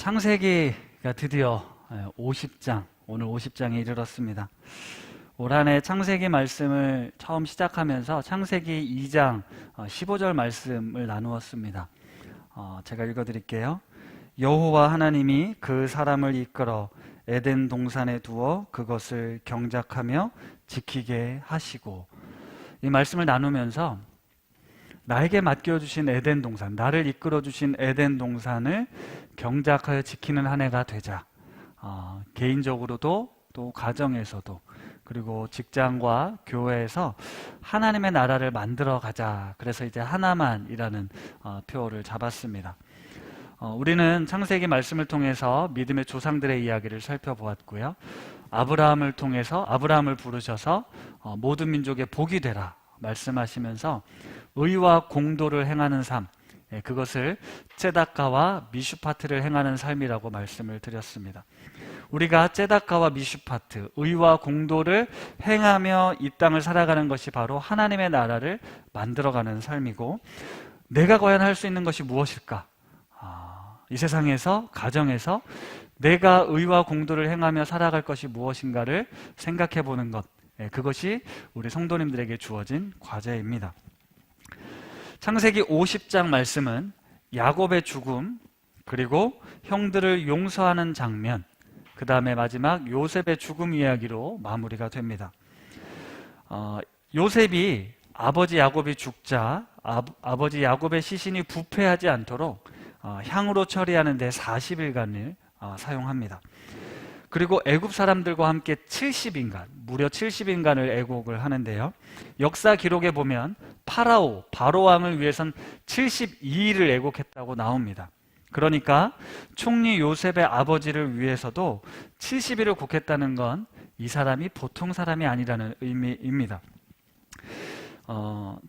창세기가 드디어 50장, 오늘 50장에 이르렀습니다. 올 한 해 창세기 말씀을 처음 시작하면서 창세기 2장 15절 말씀을 나누었습니다. 제가 읽어드릴게요. 여호와 하나님이 그 사람을 이끌어 에덴 동산에 두어 그것을 경작하며 지키게 하시고, 이 말씀을 나누면서 나에게 맡겨주신 에덴 동산, 나를 이끌어주신 에덴 동산을 경작하여 지키는 한 해가 되자, 개인적으로도 또 가정에서도 그리고 직장과 교회에서 하나님의 나라를 만들어 가자. 그래서 이제 하나만이라는 표어를 잡았습니다. 우리는 창세기 말씀을 통해서 믿음의 조상들의 이야기를 살펴보았고요. 아브라함을 통해서 아브라함을 부르셔서 모든 민족의 복이 되라 말씀하시면서 의와 공도를 행하는 삶, 그것을 ጼ다카와 미슈파트를 행하는 삶이라고 말씀을 드렸습니다. 우리가 ጼ다카와 미슈파트, 의와 공도를 행하며 이 땅을 살아가는 것이 바로 하나님의 나라를 만들어가는 삶이고, 내가 과연 할 수 있는 것이 무엇일까? 이 세상에서, 가정에서 내가 의와 공도를 행하며 살아갈 것이 무엇인가를 생각해 보는 것, 그것이 우리 성도님들에게 주어진 과제입니다. 창세기 50장 말씀은 야곱의 죽음, 그리고 형들을 용서하는 장면, 그 다음에 마지막 요셉의 죽음 이야기로 마무리가 됩니다. 요셉이 아버지 야곱이 죽자 아버지 야곱의 시신이 부패하지 않도록 향으로 처리하는 데 40일간을 사용합니다. 그리고 애굽 사람들과 함께 70인간, 무려 70인간을 애곡을 하는데요. 역사 기록에 보면 바로 왕을 위해선 72일을 애곡했다고 나옵니다. 그러니까 총리 요셉의 아버지를 위해서도 70일을 곡했다는 건 이 사람이 보통 사람이 아니라는 의미입니다.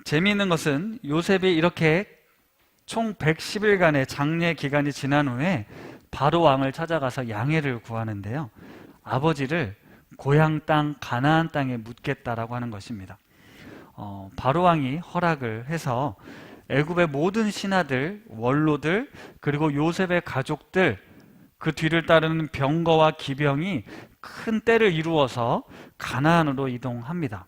재미있는 것은 요셉이 이렇게 총 110일간의 장례 기간이 지난 후에 바로 왕을 찾아가서 양해를 구하는데요. 아버지를 고향 땅 가나안 땅에 묻겠다라고 하는 것입니다. 바로 왕이 허락을 해서 애굽의 모든 신하들, 원로들, 그리고 요셉의 가족들, 그 뒤를 따르는 병거와 기병이 큰 떼를 이루어서 가나안으로 이동합니다.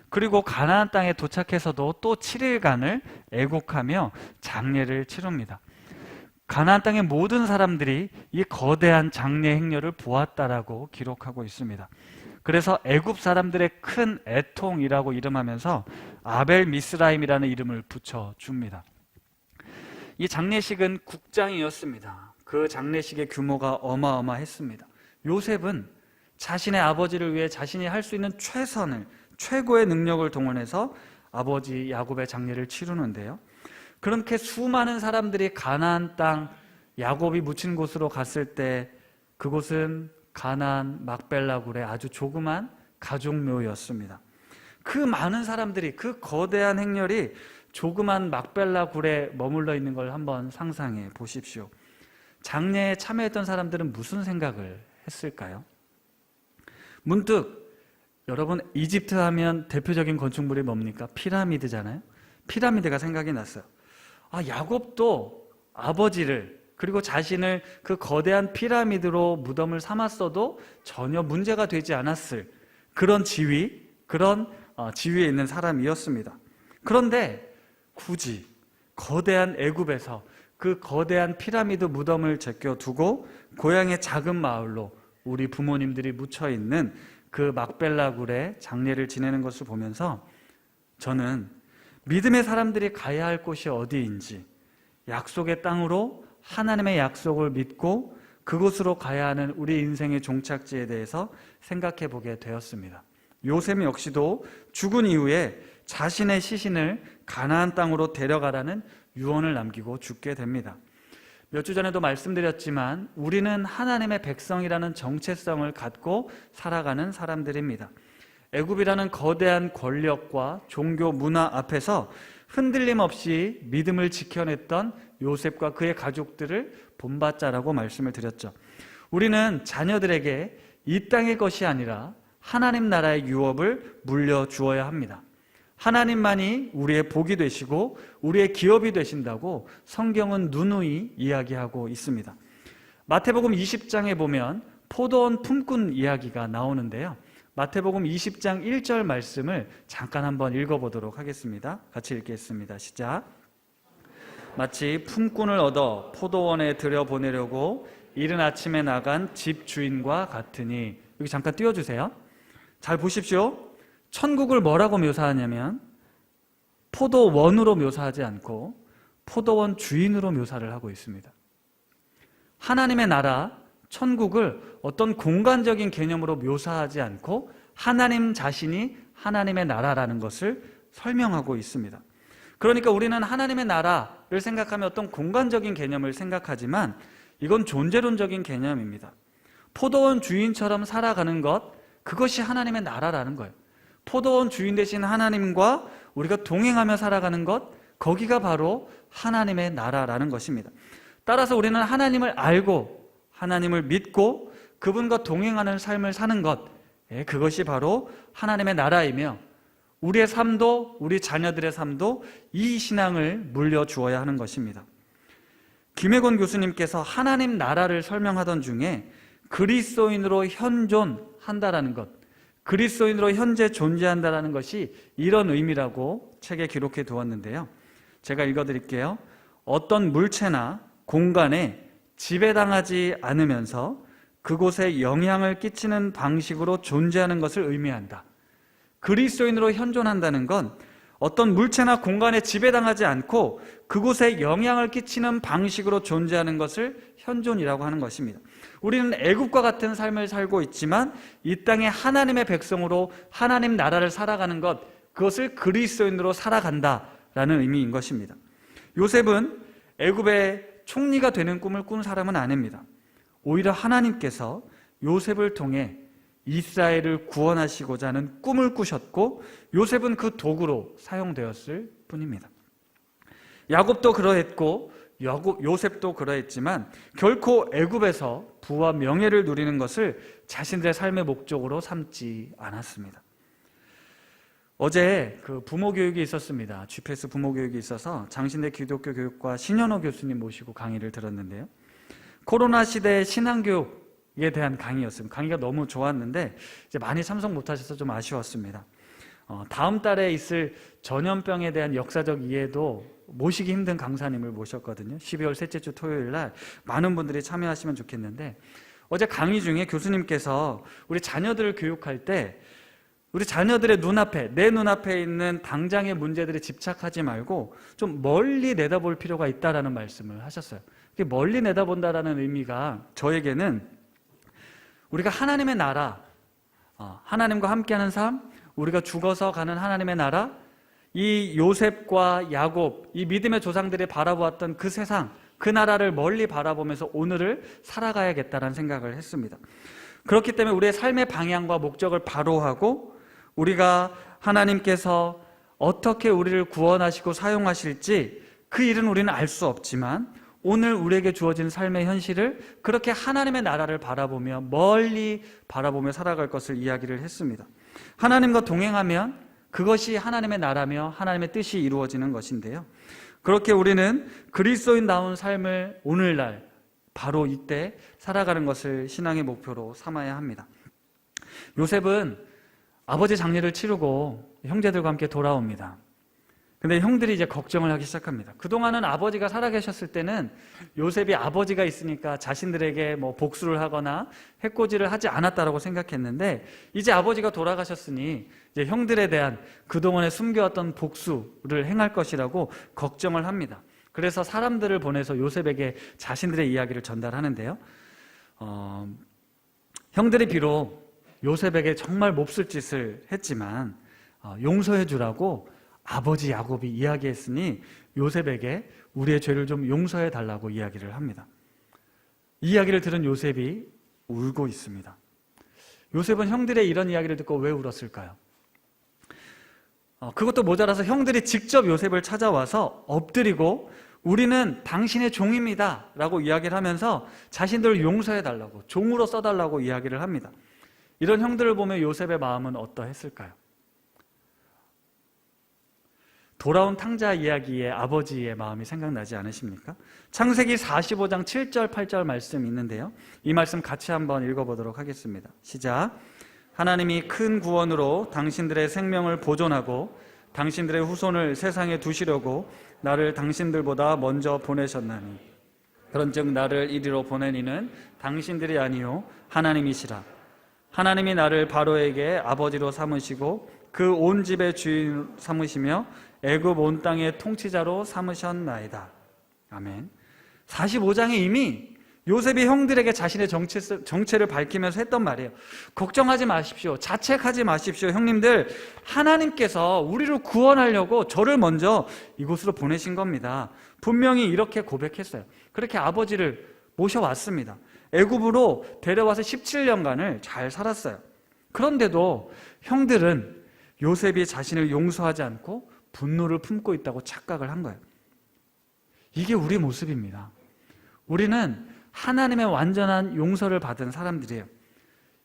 그리고 가나안 땅에 도착해서도 또 7일간을 애곡하며 장례를 치릅니다. 가나안 땅의 모든 사람들이 이 거대한 장례 행렬을 보았다라고 기록하고 있습니다. 그래서 애굽 사람들의 큰 애통이라고 이름하면서 아벨 미스라임이라는 이름을 붙여줍니다. 이 장례식은 국장이었습니다. 그 장례식의 규모가 어마어마했습니다. 요셉은 자신의 아버지를 위해 자신이 할 수 있는 최고의 능력을 동원해서 아버지 야곱의 장례를 치르는데요. 그렇게 수많은 사람들이 가나안 땅, 야곱이 묻힌 곳으로 갔을 때 그곳은 가나안 막벨라굴의 아주 조그만 가족묘였습니다. 그 많은 사람들이, 그 거대한 행렬이 조그만 막벨라굴에 머물러 있는 걸 한번 상상해 보십시오. 장례에 참여했던 사람들은 무슨 생각을 했을까요? 문득 여러분, 이집트 하면 대표적인 건축물이 뭡니까? 피라미드잖아요. 피라미드가 생각이 났어요. 야곱도 아버지를, 그리고 자신을 그 거대한 피라미드로 무덤을 삼았어도 전혀 문제가 되지 않았을 그런 지위에 있는 사람이었습니다. 그런데 굳이 거대한 애굽에서 그 거대한 피라미드 무덤을 제껴두고 고향의 작은 마을로 우리 부모님들이 묻혀있는 그 막벨라굴의 장례를 지내는 것을 보면서 저는 믿음의 사람들이 가야 할 곳이 어디인지, 약속의 땅으로 하나님의 약속을 믿고 그곳으로 가야 하는 우리 인생의 종착지에 대해서 생각해 보게 되었습니다. 요셉 역시도 죽은 이후에 자신의 시신을 가나안 땅으로 데려가라는 유언을 남기고 죽게 됩니다. 몇 주 전에도 말씀드렸지만 우리는 하나님의 백성이라는 정체성을 갖고 살아가는 사람들입니다. 애굽이라는 거대한 권력과 종교 문화 앞에서 흔들림 없이 믿음을 지켜냈던 요셉과 그의 가족들을 본받자라고 말씀을 드렸죠. 우리는 자녀들에게 이 땅의 것이 아니라 하나님 나라의 유업을 물려주어야 합니다. 하나님만이 우리의 복이 되시고 우리의 기업이 되신다고 성경은 누누이 이야기하고 있습니다. 마태복음 20장에 보면 포도원 품꾼 이야기가 나오는데요. 마태복음 20장 1절 말씀을 잠깐 한번 읽어보도록 하겠습니다. 같이 읽겠습니다. 시작. 마치 품꾼을 얻어 포도원에 들여보내려고 이른 아침에 나간 집 주인과 같으니. 여기 잠깐 띄워주세요. 잘 보십시오. 천국을 뭐라고 묘사하냐면 포도원으로 묘사하지 않고 포도원 주인으로 묘사를 하고 있습니다. 하나님의 나라, 천국을 어떤 공간적인 개념으로 묘사하지 않고 하나님 자신이 하나님의 나라라는 것을 설명하고 있습니다. 그러니까 우리는 하나님의 나라를 생각하면 어떤 공간적인 개념을 생각하지만 이건 존재론적인 개념입니다. 포도원 주인처럼 살아가는 것, 그것이 하나님의 나라라는 거예요. 포도원 주인 되신 하나님과 우리가 동행하며 살아가는 것, 거기가 바로 하나님의 나라라는 것입니다. 따라서 우리는 하나님을 알고 하나님을 믿고 그분과 동행하는 삶을 사는 것, 그것이 바로 하나님의 나라이며 우리의 삶도 우리 자녀들의 삶도 이 신앙을 물려주어야 하는 것입니다. 김혜곤 교수님께서 하나님 나라를 설명하던 중에 그리스도인으로 현존한다라는 것, 그리스도인으로 현재 존재한다라는 것이 이런 의미라고 책에 기록해 두었는데요. 제가 읽어드릴게요. 어떤 물체나 공간에 지배당하지 않으면서 그곳에 영향을 끼치는 방식으로 존재하는 것을 의미한다. 그리스도인으로 현존한다는 건 어떤 물체나 공간에 지배당하지 않고 그곳에 영향을 끼치는 방식으로 존재하는 것을 현존이라고 하는 것입니다. 우리는 애국과 같은 삶을 살고 있지만 이 땅에 하나님의 백성으로 하나님 나라를 살아가는 것, 그것을 그리스도인으로 살아간다라는 의미인 것입니다. 요셉은 애굽의 총리가 되는 꿈을 꾼 사람은 아닙니다. 오히려 하나님께서 요셉을 통해 이스라엘을 구원하시고자 하는 꿈을 꾸셨고 요셉은 그 도구로 사용되었을 뿐입니다. 야곱도 그러했고 요셉도 그러했지만 결코 애굽에서 부와 명예를 누리는 것을 자신들의 삶의 목적으로 삼지 않았습니다. 어제 그 부모 교육이 있었습니다. GPS 부모 교육이 있어서 장신대 기독교 교육과 신현호 교수님 모시고 강의를 들었는데요. 코로나 시대의 신앙교육에 대한 강의였습니다. 강의가 너무 좋았는데 이제 많이 참석 못하셔서 좀 아쉬웠습니다. 다음 달에 있을 전염병에 대한 역사적 이해도 모시기 힘든 강사님을 모셨거든요. 12월 셋째 주 토요일 날 많은 분들이 참여하시면 좋겠는데 어제 강의 중에 교수님께서 우리 자녀들을 교육할 때 우리 자녀들의 눈앞에, 내 눈앞에 있는 당장의 문제들에 집착하지 말고 좀 멀리 내다볼 필요가 있다라는 말씀을 하셨어요. 멀리 내다본다라는 의미가 저에게는 우리가 하나님의 나라, 하나님과 함께하는 삶, 우리가 죽어서 가는 하나님의 나라, 이 요셉과 야곱, 이 믿음의 조상들이 바라보았던 그 세상, 그 나라를 멀리 바라보면서 오늘을 살아가야겠다는 생각을 했습니다. 그렇기 때문에 우리의 삶의 방향과 목적을 바로하고 우리가 하나님께서 어떻게 우리를 구원하시고 사용하실지 그 일은 우리는 알 수 없지만 오늘 우리에게 주어진 삶의 현실을 그렇게 하나님의 나라를 바라보며 멀리 바라보며 살아갈 것을 이야기를 했습니다. 하나님과 동행하면 그것이 하나님의 나라며 하나님의 뜻이 이루어지는 것인데요. 그렇게 우리는 그리스도인다운 삶을 오늘날 바로 이때 살아가는 것을 신앙의 목표로 삼아야 합니다. 요셉은 아버지 장례를 치르고 형제들과 함께 돌아옵니다. 근데 형들이 이제 걱정을 하기 시작합니다. 그동안은 아버지가 살아계셨을 때는 요셉이 아버지가 있으니까 자신들에게 뭐 복수를 하거나 해코지를 하지 않았다라고 생각했는데 이제 아버지가 돌아가셨으니 이제 형들에 대한 그동안에 숨겨왔던 복수를 행할 것이라고 걱정을 합니다. 그래서 사람들을 보내서 요셉에게 자신들의 이야기를 전달하는데요. 형들이 비록 요셉에게 정말 몹쓸 짓을 했지만 용서해 주라고 아버지 야곱이 이야기했으니 요셉에게 우리의 죄를 좀 용서해 달라고 이야기를 합니다. 이 이야기를 들은 요셉이 울고 있습니다. 요셉은 형들의 이런 이야기를 듣고 왜 울었을까요? 그것도 모자라서 형들이 직접 요셉을 찾아와서 엎드리고 우리는 당신의 종입니다 라고 이야기를 하면서 자신들을 용서해 달라고, 종으로 써달라고 이야기를 합니다. 이런 형들을 보면 요셉의 마음은 어떠했을까요? 돌아온 탕자 이야기의 아버지의 마음이 생각나지 않으십니까? 창세기 45장 7절 8절 말씀 있는데요, 이 말씀 같이 한번 읽어보도록 하겠습니다. 시작. 하나님이 큰 구원으로 당신들의 생명을 보존하고 당신들의 후손을 세상에 두시려고 나를 당신들보다 먼저 보내셨나니 그런즉 나를 이리로 보낸 이는 당신들이 아니요 하나님이시라. 하나님이 나를 바로에게 아버지로 삼으시고 그 온 집의 주인 삼으시며 애굽 온 땅의 통치자로 삼으셨나이다. 아멘. 45장에 이미 요셉이 형들에게 자신의 정체를 밝히면서 했던 말이에요. 걱정하지 마십시오. 자책하지 마십시오. 형님들, 하나님께서 우리를 구원하려고 저를 먼저 이곳으로 보내신 겁니다. 분명히 이렇게 고백했어요. 그렇게 아버지를 모셔왔습니다. 애굽으로 데려와서 17년간을 잘 살았어요. 그런데도 형들은 요셉이 자신을 용서하지 않고 분노를 품고 있다고 착각을 한 거예요. 이게 우리 모습입니다. 우리는 하나님의 완전한 용서를 받은 사람들이에요.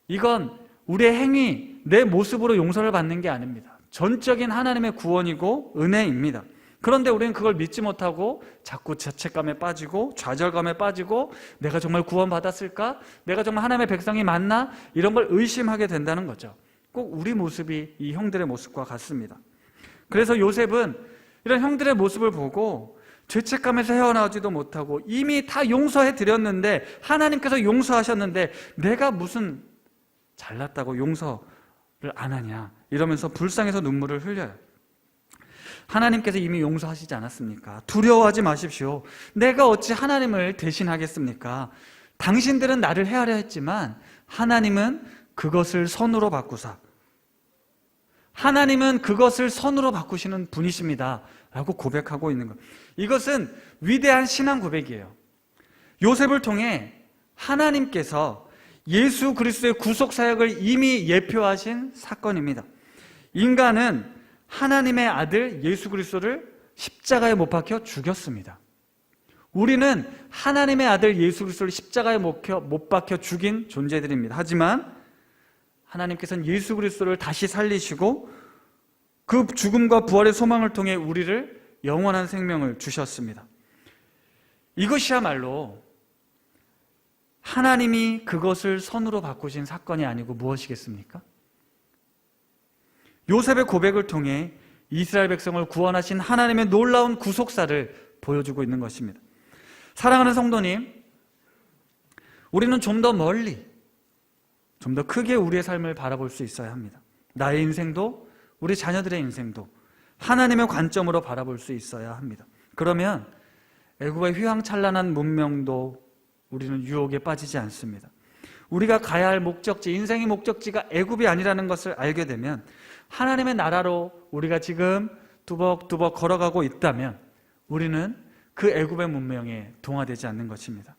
이건 우리의 행위, 내 모습으로 용서를 받는 게 아닙니다. 전적인 하나님의 구원이고 은혜입니다. 그런데 우리는 그걸 믿지 못하고 자꾸 자책감에 빠지고 좌절감에 빠지고 내가 정말 구원받았을까? 내가 정말 하나님의 백성이 맞나? 이런 걸 의심하게 된다는 거죠. 꼭 우리 모습이 이 형들의 모습과 같습니다. 그래서 요셉은 이런 형들의 모습을 보고 죄책감에서 헤어나오지도 못하고 이미 다 용서해 드렸는데, 하나님께서 용서하셨는데 내가 무슨 잘났다고 용서를 안 하냐 이러면서 불쌍해서 눈물을 흘려요. 하나님께서 이미 용서하시지 않았습니까? 두려워하지 마십시오. 내가 어찌 하나님을 대신하겠습니까? 당신들은 나를 헤아려 했지만 하나님은 그것을 선으로 바꾸사, 하나님은 그것을 선으로 바꾸시는 분이십니다 라고 고백하고 있는 거예요. 이것은 위대한 신앙 고백이에요. 요셉을 통해 하나님께서 예수 그리스도의 구속 사역을 이미 예표하신 사건입니다. 인간은 하나님의 아들 예수 그리스도를 십자가에 못 박혀 죽였습니다. 우리는 하나님의 아들 예수 그리스도를 십자가에 못 박혀 죽인 존재들입니다. 하지만 하나님께서는 예수 그리스도를 다시 살리시고 그 죽음과 부활의 소망을 통해 우리를 영원한 생명을 주셨습니다. 이것이야말로 하나님이 그것을 선으로 바꾸신 사건이 아니고 무엇이겠습니까? 요셉의 고백을 통해 이스라엘 백성을 구원하신 하나님의 놀라운 구속사를 보여주고 있는 것입니다. 사랑하는 성도님, 우리는 좀 더 멀리, 좀 더 크게 우리의 삶을 바라볼 수 있어야 합니다. 나의 인생도 우리 자녀들의 인생도 하나님의 관점으로 바라볼 수 있어야 합니다. 그러면 애굽의 휘황찬란한 문명도 우리는 유혹에 빠지지 않습니다. 우리가 가야 할 목적지, 인생의 목적지가 애굽이 아니라는 것을 알게 되면 하나님의 나라로 우리가 지금 두벅두벅 걸어가고 있다면 우리는 그 애굽의 문명에 동화되지 않는 것입니다.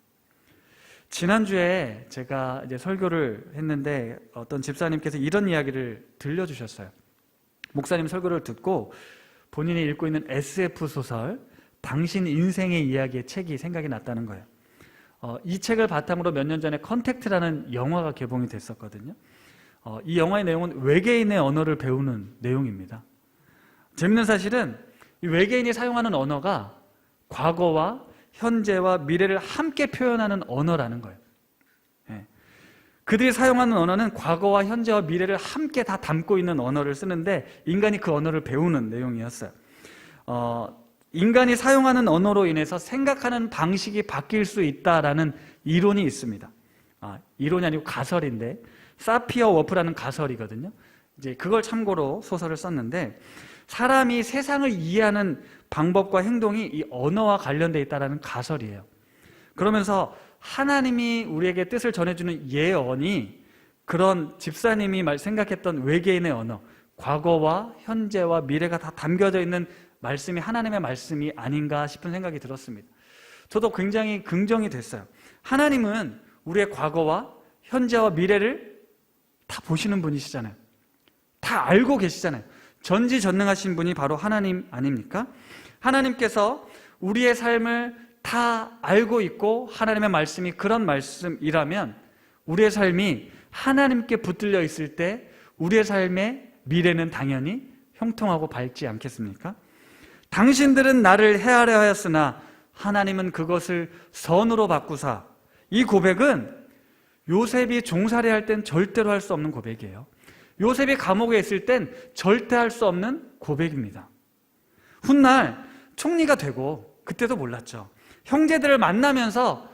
지난주에 제가 이제 설교를 했는데 어떤 집사님께서 이런 이야기를 들려주셨어요. 목사님 설교를 듣고 본인이 읽고 있는 SF 소설 당신 인생의 이야기의 책이 생각이 났다는 거예요. 이 책을 바탕으로 몇 년 전에 컨택트라는 영화가 개봉이 됐었거든요. 이 영화의 내용은 외계인의 언어를 배우는 내용입니다. 재밌는 사실은 이 외계인이 사용하는 언어가 과거와 현재와 미래를 함께 표현하는 언어라는 거예요. 그들이 사용하는 언어는 과거와 현재와 미래를 함께 다 담고 있는 언어를 쓰는데 인간이 그 언어를 배우는 내용이었어요. 인간이 사용하는 언어로 인해서 생각하는 방식이 바뀔 수 있다라는 이론이 있습니다. 이론이 아니고 가설인데 사피어 워프라는 가설이거든요. 이제 그걸 참고로 소설을 썼는데 사람이 세상을 이해하는 방법과 행동이 이 언어와 관련되어 있다는 가설이에요. 그러면서 하나님이 우리에게 뜻을 전해주는 예언이 그런 집사님이 생각했던 외계인의 언어, 과거와 현재와 미래가 다 담겨져 있는 말씀이 하나님의 말씀이 아닌가 싶은 생각이 들었습니다. 저도 굉장히 긍정이 됐어요. 하나님은 우리의 과거와 현재와 미래를 다 보시는 분이시잖아요. 다 알고 계시잖아요. 전지전능하신 분이 바로 하나님 아닙니까? 하나님께서 우리의 삶을 다 알고 있고 하나님의 말씀이 그런 말씀이라면 우리의 삶이 하나님께 붙들려 있을 때 우리의 삶의 미래는 당연히 형통하고 밝지 않겠습니까? 당신들은 나를 해하려 하였으나 하나님은 그것을 선으로 바꾸사. 이 고백은 요셉이 종살이 할 땐 절대로 할 수 없는 고백이에요. 요셉이 감옥에 있을 땐 절대 할 수 없는 고백입니다. 훗날 총리가 되고, 그때도 몰랐죠. 형제들을 만나면서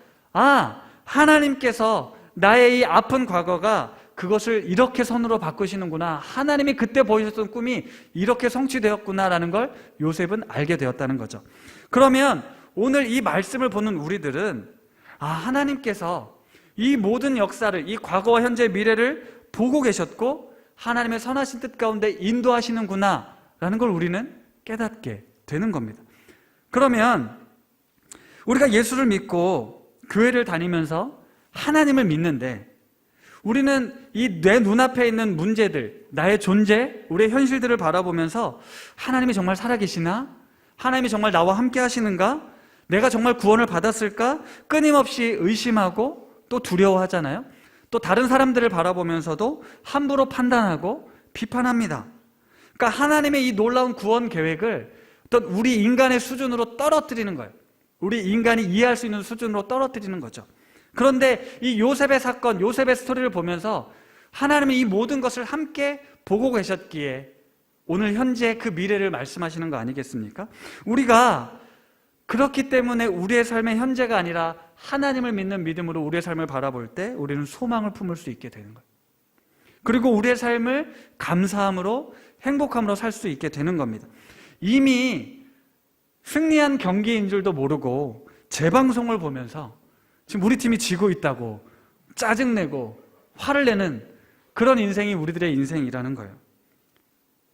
하나님께서 나의 이 아픈 과거가 그것을 이렇게 선으로 바꾸시는구나, 하나님이 그때 보여줬던 꿈이 이렇게 성취되었구나라는 걸 요셉은 알게 되었다는 거죠. 그러면 오늘 이 말씀을 보는 우리들은 하나님께서 이 모든 역사를, 이 과거와 현재 미래를 보고 계셨고 하나님의 선하신 뜻 가운데 인도하시는구나 라는 걸 우리는 깨닫게 되는 겁니다. 그러면 우리가 예수를 믿고 교회를 다니면서 하나님을 믿는데, 우리는 이 내 눈앞에 있는 문제들, 나의 존재, 우리의 현실들을 바라보면서 하나님이 정말 살아계시나? 하나님이 정말 나와 함께 하시는가? 내가 정말 구원을 받았을까? 끊임없이 의심하고 또 두려워하잖아요. 또 다른 사람들을 바라보면서도 함부로 판단하고 비판합니다. 그러니까 하나님의 이 놀라운 구원 계획을 어떤 우리 인간의 수준으로 떨어뜨리는 거예요. 우리 인간이 이해할 수 있는 수준으로 떨어뜨리는 거죠. 그런데 이 요셉의 사건, 요셉의 스토리를 보면서 하나님이 이 모든 것을 함께 보고 계셨기에 오늘 현재 그 미래를 말씀하시는 거 아니겠습니까? 우리가 그렇기 때문에 우리의 삶의 현재가 아니라 하나님을 믿는 믿음으로 우리의 삶을 바라볼 때 우리는 소망을 품을 수 있게 되는 거예요. 그리고 우리의 삶을 감사함으로, 행복함으로 살 수 있게 되는 겁니다. 이미 승리한 경기인 줄도 모르고 재방송을 보면서 지금 우리 팀이 지고 있다고 짜증내고 화를 내는 그런 인생이 우리들의 인생이라는 거예요.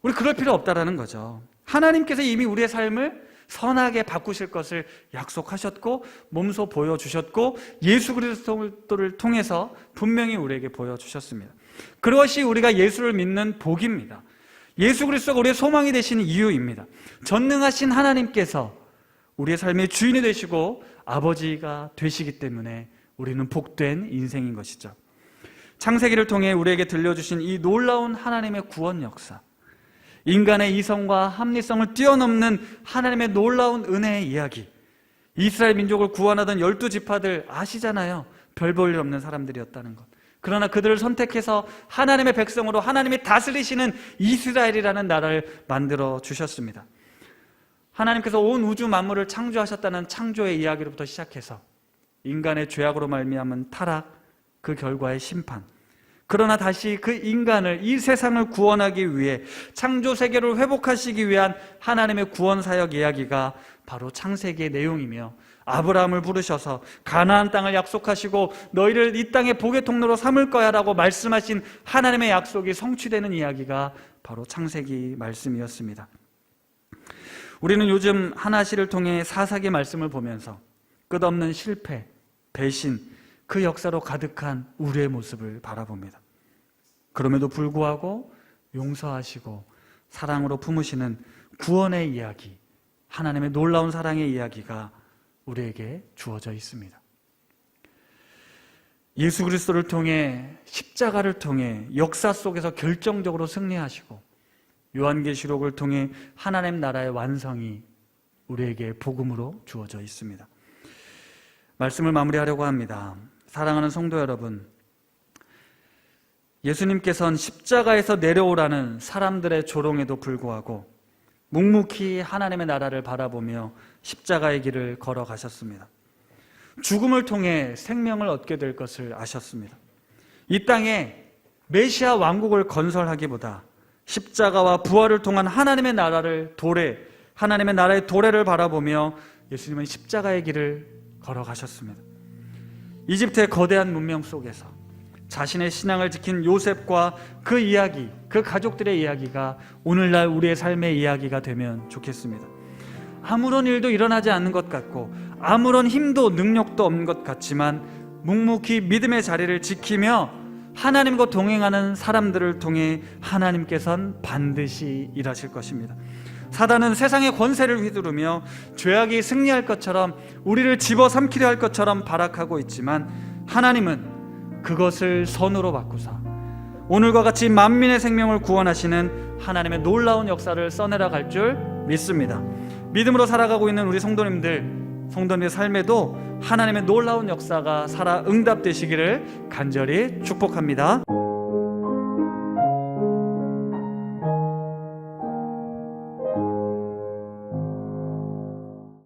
우리 그럴 필요 없다라는 거죠. 하나님께서 이미 우리의 삶을 선하게 바꾸실 것을 약속하셨고 몸소 보여주셨고 예수 그리스도를 통해서 분명히 우리에게 보여주셨습니다. 그것이 우리가 예수를 믿는 복입니다. 예수 그리스도가 우리의 소망이 되시는 이유입니다. 전능하신 하나님께서 우리의 삶의 주인이 되시고 아버지가 되시기 때문에 우리는 복된 인생인 것이죠. 창세기를 통해 우리에게 들려주신 이 놀라운 하나님의 구원 역사, 인간의 이성과 합리성을 뛰어넘는 하나님의 놀라운 은혜의 이야기, 이스라엘 민족을 구원하던 12지파들 아시잖아요. 별 볼 일 없는 사람들이었다는 것. 그러나 그들을 선택해서 하나님의 백성으로 하나님이 다스리시는 이스라엘이라는 나라를 만들어 주셨습니다. 하나님께서 온 우주 만물을 창조하셨다는 창조의 이야기로부터 시작해서 인간의 죄악으로 말미암은 타락, 그 결과의 심판, 그러나 다시 그 인간을, 이 세상을 구원하기 위해 창조 세계를 회복하시기 위한 하나님의 구원 사역 이야기가 바로 창세기의 내용이며, 아브라함을 부르셔서 가나안 땅을 약속하시고 너희를 이 땅의 복의 통로로 삼을 거야 라고 말씀하신 하나님의 약속이 성취되는 이야기가 바로 창세기 말씀이었습니다. 우리는 요즘 하나시를 통해 사사기 말씀을 보면서 끝없는 실패, 배신, 그 역사로 가득한 우리의 모습을 바라봅니다. 그럼에도 불구하고 용서하시고 사랑으로 품으시는 구원의 이야기, 하나님의 놀라운 사랑의 이야기가 우리에게 주어져 있습니다. 예수 그리스도를 통해, 십자가를 통해 역사 속에서 결정적으로 승리하시고 요한계시록을 통해 하나님 나라의 완성이 우리에게 복음으로 주어져 있습니다. 말씀을 마무리하려고 합니다. 사랑하는 성도 여러분, 예수님께서는 십자가에서 내려오라는 사람들의 조롱에도 불구하고 묵묵히 하나님의 나라를 바라보며 십자가의 길을 걸어가셨습니다. 죽음을 통해 생명을 얻게 될 것을 아셨습니다. 이 땅에 메시아 왕국을 건설하기보다 십자가와 부활을 통한 하나님의 나라를 하나님의 나라의 도래를 바라보며 예수님은 십자가의 길을 걸어가셨습니다. 이집트의 거대한 문명 속에서 자신의 신앙을 지킨 요셉과 그 이야기, 그 가족들의 이야기가 오늘날 우리의 삶의 이야기가 되면 좋겠습니다. 아무런 일도 일어나지 않는 것 같고 아무런 힘도 능력도 없는 것 같지만 묵묵히 믿음의 자리를 지키며 하나님과 동행하는 사람들을 통해 하나님께서는 반드시 일하실 것입니다. 사단은 세상의 권세를 휘두르며 죄악이 승리할 것처럼 우리를 집어삼키려 할 것처럼 발악하고 있지만 하나님은 그것을 선으로 바꾸사 오늘과 같이 만민의 생명을 구원하시는 하나님의 놀라운 역사를 써내려 갈 줄 믿습니다. 믿음으로 살아가고 있는 우리 성도님의 삶에도 하나님의 놀라운 역사가 살아 응답되시기를 간절히 축복합니다.